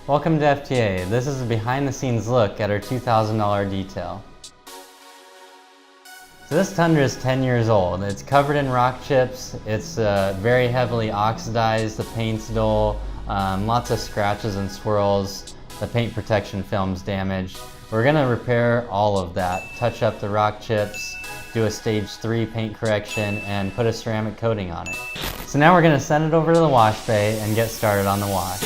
Welcome to FTA. This is a behind-the-scenes look at our $2,000 detail. So this Tundra is 10 years old. It's covered in rock chips. It's very heavily oxidized. The paint's dull. Lots of scratches and swirls. The paint protection film's damaged. We're going to repair all of that, touch up the rock chips, do a stage 3 paint correction, and put a ceramic coating on it. So now we're going to send it over to the wash bay and get started on the wash.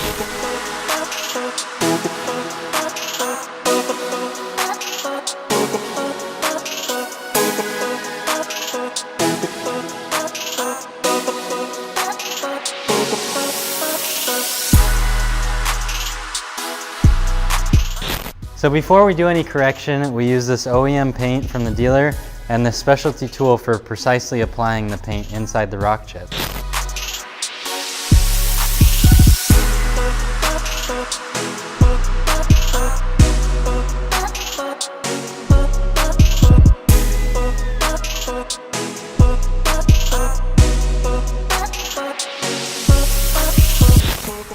So before we do any correction, we use this OEM paint from the dealer and this specialty tool for precisely applying the paint inside the rock chip.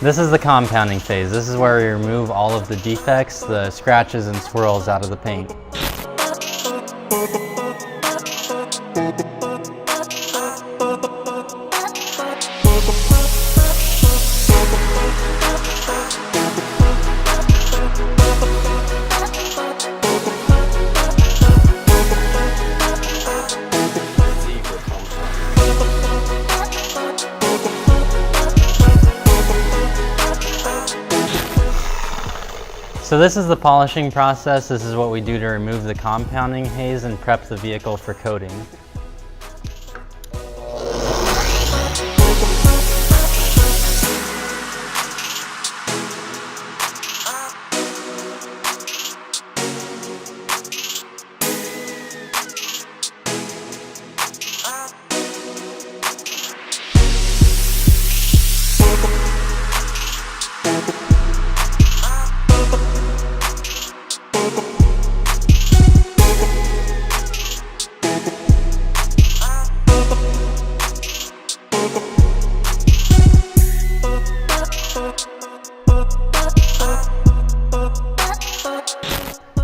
This is the compounding phase. This is where we remove all of the defects, the scratches and swirls out of the paint. So this is the polishing process. This is what we do to remove the compounding haze and prep the vehicle for coating.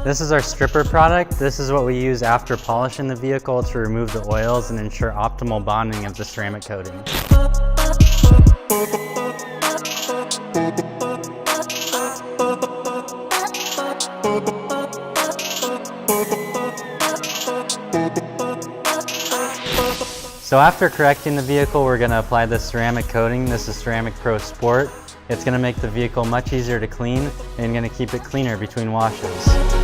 This is our stripper product. This is what we use after polishing the vehicle to remove the oils and ensure optimal bonding of the ceramic coating. So after correcting the vehicle, we're going to apply the ceramic coating. This is Ceramic Pro Sport. It's going to make the vehicle much easier to clean and going to keep it cleaner between washes.